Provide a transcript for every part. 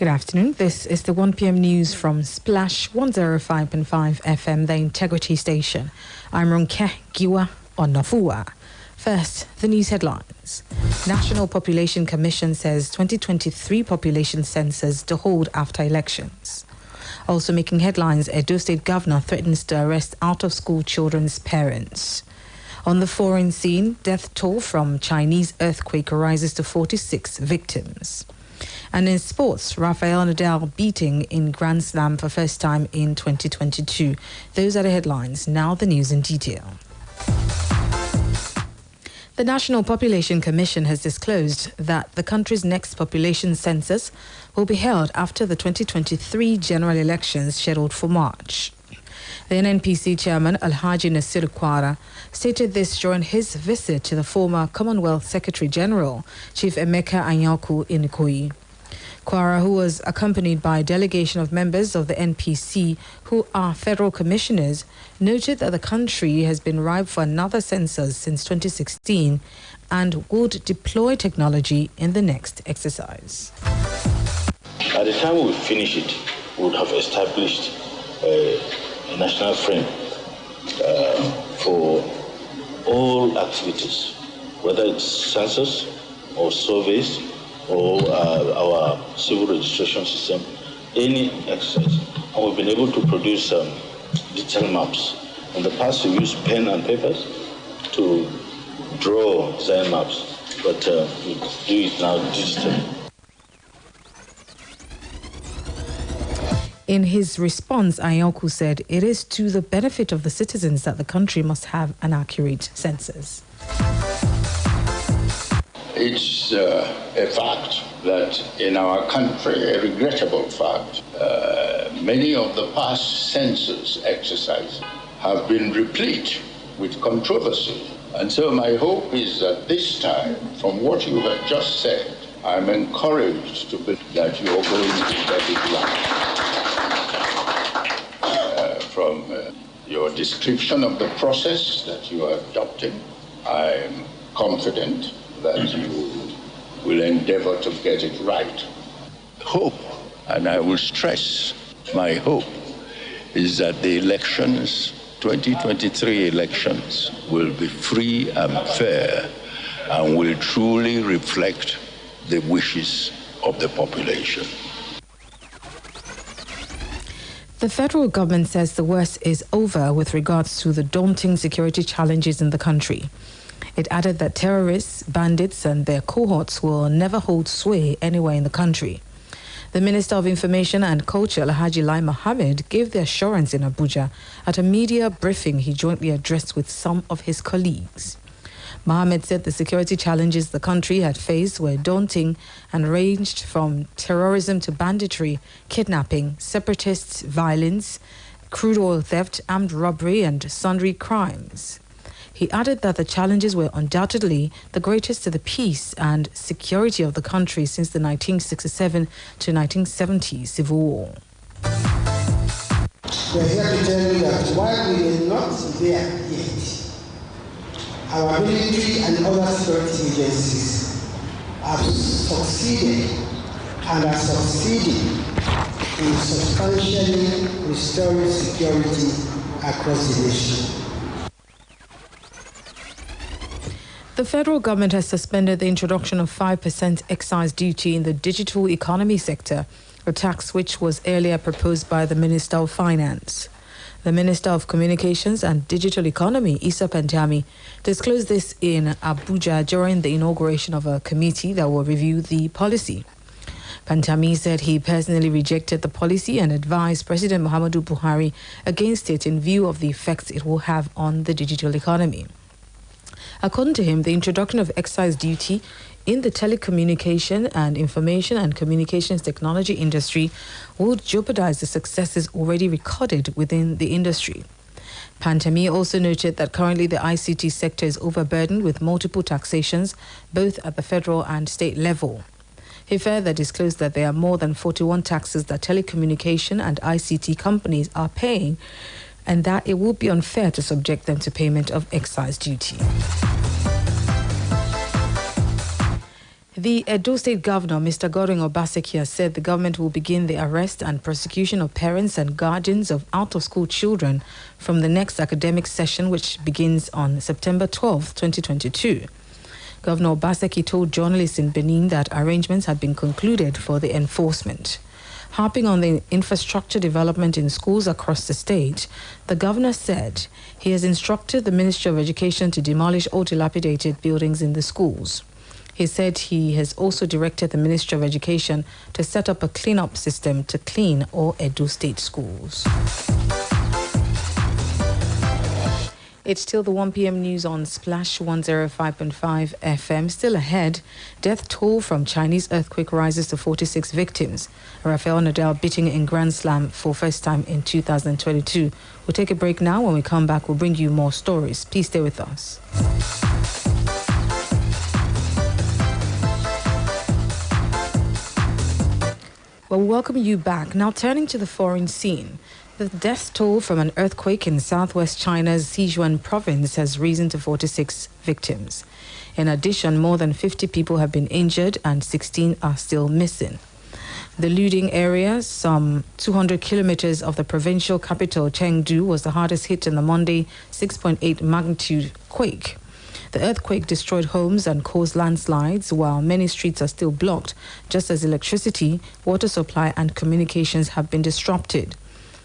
Good afternoon. This is the 1 p.m. news from Splash 105.5 FM, the Integrity Station. I'm Ronke Giwa Onafuwa. First, the news headlines. National Population Commission says 2023 population census to hold after elections. Also making headlines, Edo State Governor threatens to arrest out-of-school children's parents. On the foreign scene, death toll from Chinese earthquake rises to 46 victims. And in sports, Rafael Nadal beating in Grand Slam for first time in 2022. Those are the headlines. Now the news in detail. The National Population Commission has disclosed that the country's next population census will be held after the 2023 general elections scheduled for March. The NNPC chairman, Alhaji Nasiru Kwara, stated this during his visit to the former Commonwealth Secretary General, Chief Emeka Anyaoku in Ikoyi. Kwara, who was accompanied by a delegation of members of the NPC who are federal commissioners, noted that the country has been ripe for another census since 2016 and would deploy technology in the next exercise. At the time we finish it, we would have established a national frame for all activities, whether it's census or surveys or our civil registration system, any exercise. And we've been able to produce digital maps. In the past, we used pen and papers to draw design maps, but we do it now digitally. In his response, Anyaoku said it is to the benefit of the citizens that the country must have an accurate census. It's a fact that in our country, a regrettable fact, many of the past census exercises have been replete with controversy. And so my hope is that this time, from what you have just said, I'm encouraged to believe that you are going to get it right. From your description of the process that you are adopting, I'm confident that you will endeavor to get it right. Hope, and I will stress my hope, is that the elections, 2023 elections, will be free and fair and will truly reflect the wishes of the population. The federal government says the worst is over with regards to the daunting security challenges in the country. It added that terrorists, bandits and their cohorts will never hold sway anywhere in the country. The Minister of Information and Culture, Alhaji Lai Mohammed, gave the assurance in Abuja at a media briefing he jointly addressed with some of his colleagues. Mohammed said the security challenges the country had faced were daunting and ranged from terrorism to banditry, kidnapping, separatists, violence, crude oil theft, armed robbery and sundry crimes. He added that the challenges were undoubtedly the greatest to the peace and security of the country since the 1967 to 1970 civil war. We're here to tell you that while we are not there yet, our military and other security agencies have succeeded and are succeeding in substantially restoring security across the nation. The federal government has suspended the introduction of 5% excise duty in the digital economy sector, a tax which was earlier proposed by the Minister of Finance. The Minister of Communications and Digital Economy, Issa Pantami, disclosed this in Abuja during the inauguration of a committee that will review the policy. Pantami said he personally rejected the policy and advised President Muhammadu Buhari against it in view of the effects it will have on the digital economy. According to him, the introduction of excise duty in the telecommunication and information and communications technology industry would jeopardize the successes already recorded within the industry. Pantami also noted that currently the ICT sector is overburdened with multiple taxations, both at the federal and state level. He further disclosed that there are more than 41 taxes that telecommunication and ICT companies are paying, and that it would be unfair to subject them to payment of excise duty. The Edo State Governor, Mr. Godwin Obaseki, has said the government will begin the arrest and prosecution of parents and guardians of out-of-school children from the next academic session, which begins on September 12, 2022. Governor Obaseki told journalists in Benin that arrangements had been concluded for the enforcement. Harping on the infrastructure development in schools across the state, the governor said he has instructed the Ministry of Education to demolish all dilapidated buildings in the schools. He said he has also directed the Ministry of Education to set up a clean-up system to clean all Edo State schools. It's still the 1 p.m. news on Splash 105.5 FM. Still ahead, death toll from Chinese earthquake rises to 46 victims. Rafael Nadal beating in Grand Slam for first time in 2022. We'll take a break now. When we come back, we'll bring you more stories. Please stay with us. Well, welcome you back. Now turning to the foreign scene. The death toll from an earthquake in southwest China's Sichuan province has risen to 46 victims. In addition, more than 50 people have been injured and 16 are still missing. The Luding area, some 200 kilometers of the provincial capital Chengdu, was the hardest hit in the Monday 6.8 magnitude quake. The earthquake destroyed homes and caused landslides, while many streets are still blocked, just as electricity, water supply and communications have been disrupted.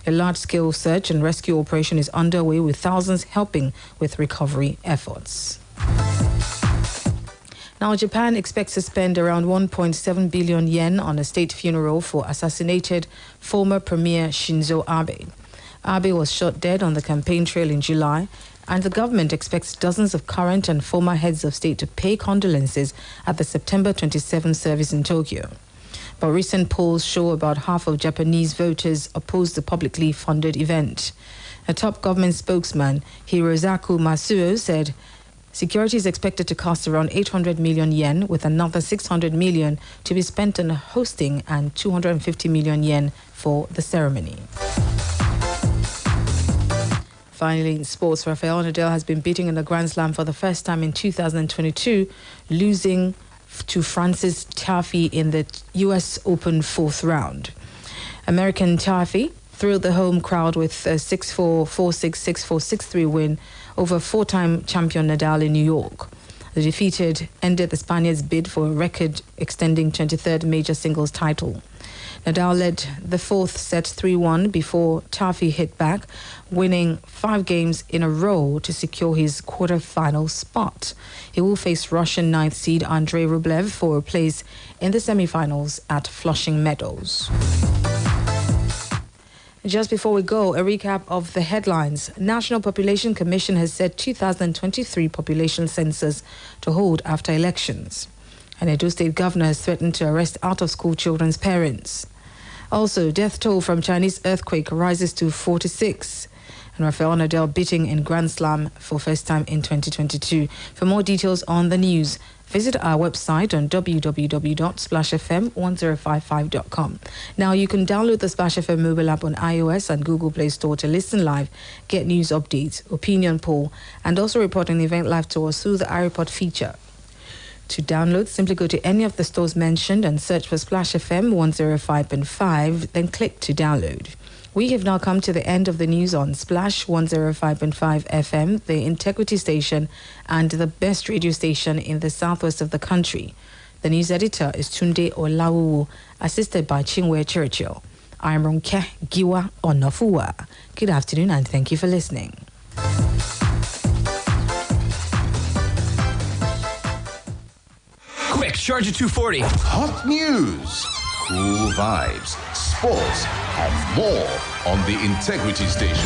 A large-scale search and rescue operation is underway, with thousands helping with recovery efforts. Now, Japan expects to spend around 1.7 billion yen on a state funeral for assassinated former Premier Shinzo Abe. Abe was shot dead on the campaign trail in July, and the government expects dozens of current and former heads of state to pay condolences at the September 27 service in Tokyo. But recent polls show about half of Japanese voters oppose the publicly funded event. A top government spokesman, Hirozaku Masuo, said security is expected to cost around 800 million yen, with another 600 million to be spent on hosting and 250 million yen for the ceremony. Finally, in sports, Rafael Nadal has been beating in the Grand Slam for the first time in 2022, losing to Francis Tiafoe in the US Open fourth round. American Tiafoe thrilled the home crowd with a 6-4, 4-6, 6-4, 6-3 win over four-time champion Nadal in New York. The defeated ended the Spaniard's bid for a record-extending 23rd major singles title. Nadal led the fourth set 3-1 before Tiafoe hit back, winning 5 games in a row to secure his quarter-final spot. He will face Russian 9th seed Andrei Rublev for a place in the semi-finals at Flushing Meadows. Just before we go, a recap of the headlines. National Population Commission has set 2023 population census to hold after elections. An Edo State governor has threatened to arrest out-of-school children's parents. Also, death toll from Chinese earthquake rises to 46. And Rafael Nadal beating in Grand Slam for first time in 2022. For more details on the news, visit our website on www.splashfm1055.com. Now, you can download the Splash FM mobile app on iOS and Google Play Store to listen live, get news updates, opinion poll, and also report an event live to us through the iReport feature. To download, simply go to any of the stores mentioned and search for Splash FM 105.5, then click to download. We have now come to the end of the news on Splash 105.5 FM, the integrity station and the best radio station in the southwest of the country. The news editor is Tunde Olawu, assisted by Chinwe Churchill. I'm Ronke Giwa Onafuwa. Good afternoon and thank you for listening. Quick, charge at 240. Hot news, cool vibes, sports, and more on the Integrity Station.